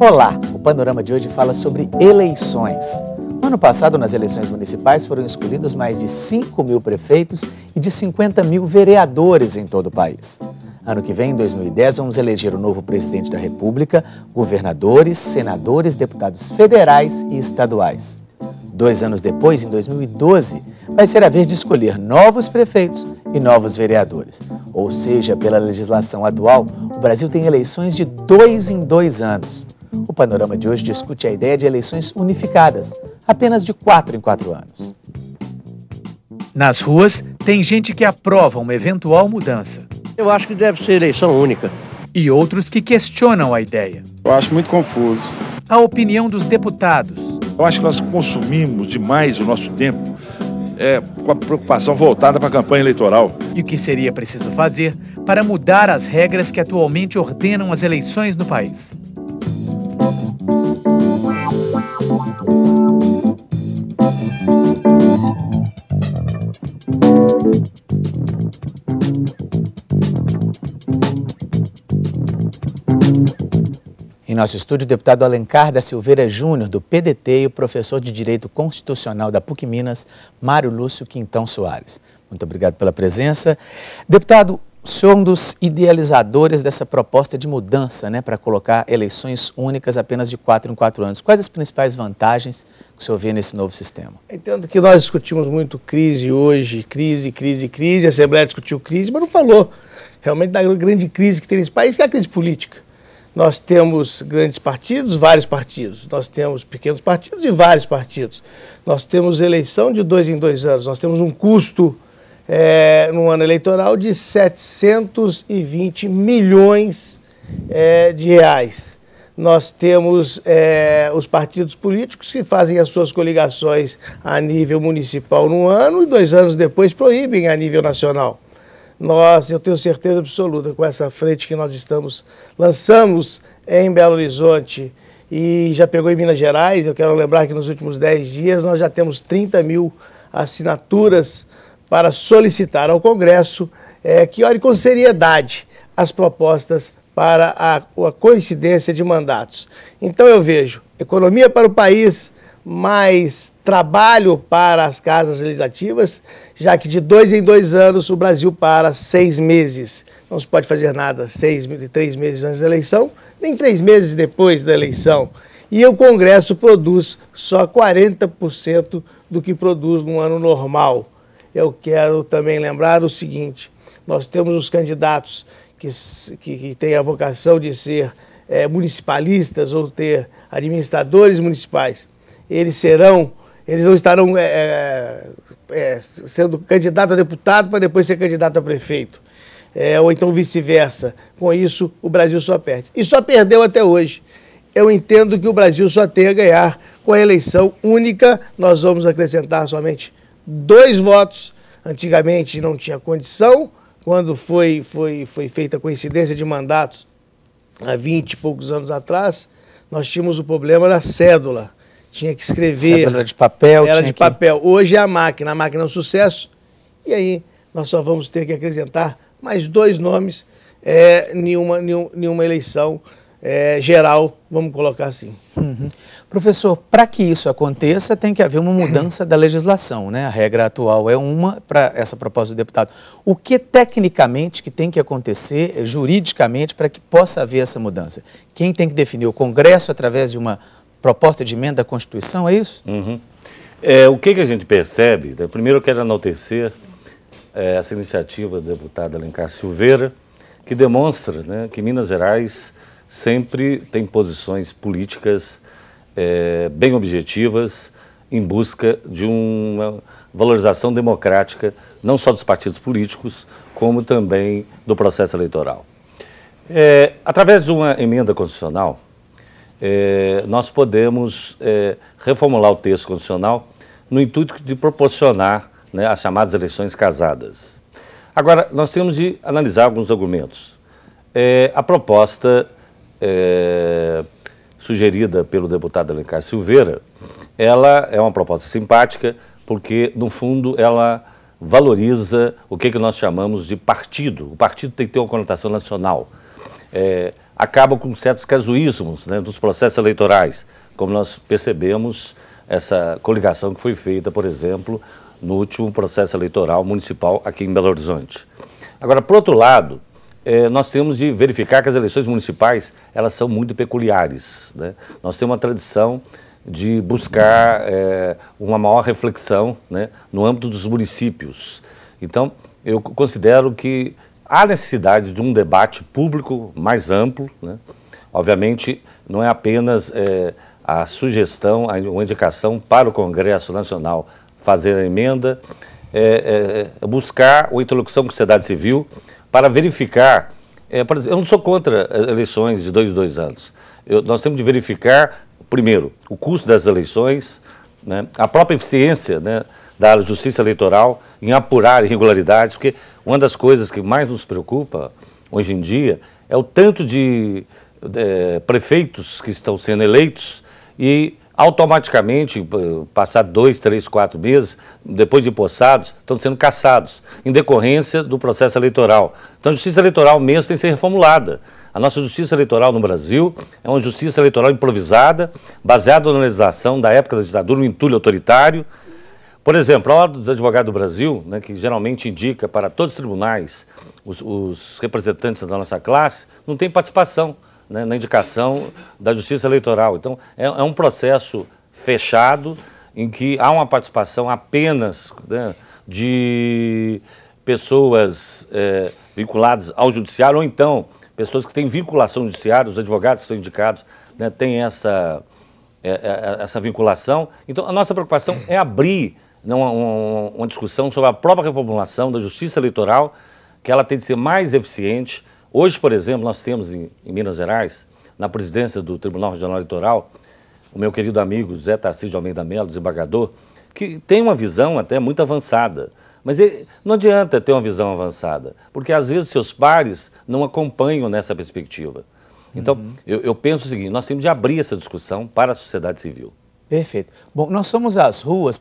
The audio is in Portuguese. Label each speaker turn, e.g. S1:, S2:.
S1: Olá, o Panorama de hoje fala sobre eleições. No ano passado, nas eleições municipais, foram escolhidos mais de 5.000 prefeitos e de 50.000 vereadores em todo o país. Ano que vem, em 2010, vamos eleger o novo presidente da República, governadores, senadores, deputados federais e estaduais. 2 anos depois, em 2012, vai ser a vez de escolher novos prefeitos e novos vereadores. Ou seja, pela legislação atual, o Brasil tem eleições de 2 em 2 anos. O Panorama de hoje discute a ideia de eleições unificadas, apenas de 4 em 4 anos. Nas ruas, tem gente que aprova uma eventual mudança.
S2: Eu acho que deve ser eleição única.
S1: E outros que questionam a ideia.
S3: Eu acho muito confuso.
S1: A opinião dos deputados.
S4: Eu acho que nós consumimos demais o nosso tempo com a preocupação voltada para a campanha eleitoral.
S1: E o que seria preciso fazer para mudar as regras que atualmente ordenam as eleições no país. Em nosso estúdio, o deputado Alencar da Silveira Júnior, do PDT, e o professor de Direito Constitucional da PUC Minas, Mário Lúcio Quintão Soares. Muito obrigado pela presença. Deputado, o senhor é um dos idealizadores dessa proposta de mudança, para colocar eleições únicas apenas de 4 em 4 anos. Quais as principais vantagens que o senhor vê nesse novo sistema?
S2: Entendo que nós discutimos muito crise hoje, crise, a Assembleia discutiu crise, mas não falou realmente da grande crise que tem nesse país, que é a crise política. Nós temos grandes partidos, vários partidos. Nós temos pequenos partidos e vários partidos. Nós temos eleição de 2 em 2 anos. Nós temos um custo no ano eleitoral de 720 milhões de reais. Nós temos os partidos políticos que fazem as suas coligações a nível municipal no ano e 2 anos depois proíbem a nível nacional. Eu tenho certeza absoluta, com essa frente que nós lançamos em Belo Horizonte e já pegou em Minas Gerais, eu quero lembrar que nos últimos 10 dias nós já temos 30.000 assinaturas para solicitar ao Congresso que olhe com seriedade as propostas para a coincidência de mandatos. Então eu vejo economia para o país, mais trabalho para as casas legislativas, já que de 2 em 2 anos o Brasil para 6 meses. Não se pode fazer nada 3 meses antes da eleição, nem 3 meses depois da eleição. E o Congresso produz só 40% do que produz num ano normal. Eu quero também lembrar o seguinte, nós temos os candidatos que têm a vocação de ser municipalistas ou ter administradores municipais. Eles não estarão sendo candidato a deputado para depois ser candidato a prefeito. Ou então vice-versa. Com isso, o Brasil só perde. E só perdeu até hoje. Eu entendo que o Brasil só tem a ganhar com a eleição única. Nós vamos acrescentar somente 2 votos. Antigamente não tinha condição. Quando foi feita a coincidência de mandatos, há 20 e poucos anos atrás, nós tínhamos o problema da cédula. Tinha que escrever.
S1: Cédula de papel.
S2: Era de papel. Hoje é a máquina é um sucesso. E aí nós só vamos ter que acrescentar mais 2 nomes em uma eleição geral, vamos colocar assim.
S1: Uhum. Professor, para que isso aconteça, tem que haver uma mudança da legislação, A regra atual é uma para essa proposta do deputado. O que tecnicamente que tem que acontecer, juridicamente, para que possa haver essa mudança? Quem tem que definir? O Congresso, através de uma proposta de emenda à Constituição, é isso?
S5: Uhum. O que a gente percebe, primeiro eu quero enaltecer essa iniciativa do deputado Alencar Silveira, que demonstra que Minas Gerais sempre tem posições políticas bem objetivas em busca de uma valorização democrática, não só dos partidos políticos, como também do processo eleitoral. Através de uma emenda constitucional, nós podemos reformular o texto constitucional no intuito de proporcionar as chamadas eleições casadas. Agora, nós temos de analisar alguns argumentos. A proposta sugerida pelo deputado Alencar Silveira, ela é uma proposta simpática porque, no fundo, ela valoriza o que nós chamamos de partido. O partido tem que ter uma conotação nacional. acaba com certos casuísmos, né, dos processos eleitorais, como nós percebemos essa coligação que foi feita, por exemplo, no último processo eleitoral municipal aqui em Belo Horizonte. Agora, por outro lado, nós temos de verificar que as eleições municipais, elas são muito peculiares, né? Nós temos uma tradição de buscar uma maior reflexão, né, no âmbito dos municípios. Então, eu considero que há necessidade de um debate público mais amplo, né? Obviamente, não é apenas a sugestão, uma indicação para o Congresso Nacional fazer a emenda, buscar uma interlocução com a sociedade civil para verificar. Por exemplo, eu não sou contra eleições de 2 em 2 anos. Nós temos de verificar, primeiro, o custo das eleições, né, a própria eficiência, né, da Justiça Eleitoral em apurar irregularidades, porque uma das coisas que mais nos preocupa hoje em dia é o tanto de prefeitos que estão sendo eleitos e automaticamente, passar 2, 3, 4 meses, depois de empossados, estão sendo cassados, em decorrência do processo eleitoral. Então a Justiça Eleitoral mesmo tem que ser reformulada. A nossa Justiça Eleitoral no Brasil é uma Justiça Eleitoral improvisada, baseada na legislação da época da ditadura, um entulho autoritário. Por exemplo, a Ordem dos Advogados do Brasil, né, que geralmente indica para todos os tribunais os representantes da nossa classe, não tem participação, né, na indicação da Justiça Eleitoral. Então, é um processo fechado, em que há uma participação apenas, né, de pessoas vinculadas ao judiciário, ou então pessoas que têm vinculação ao judiciário, os advogados que são indicados, né, têm essa vinculação. Então, a nossa preocupação é abrir, né, uma discussão sobre a própria reformulação da Justiça Eleitoral, que ela tem de ser mais eficiente. Hoje, por exemplo, nós temos em Minas Gerais, na presidência do Tribunal Regional Eleitoral, o meu querido amigo Zé Tarcísio de Almeida Melo, desembargador, que tem uma visão até muito avançada. Mas não adianta ter uma visão avançada, porque às vezes seus pares não acompanham nessa perspectiva. Então, eu penso o seguinte, nós temos de abrir essa discussão para a sociedade civil.
S1: Perfeito. Bom, nós somos às ruas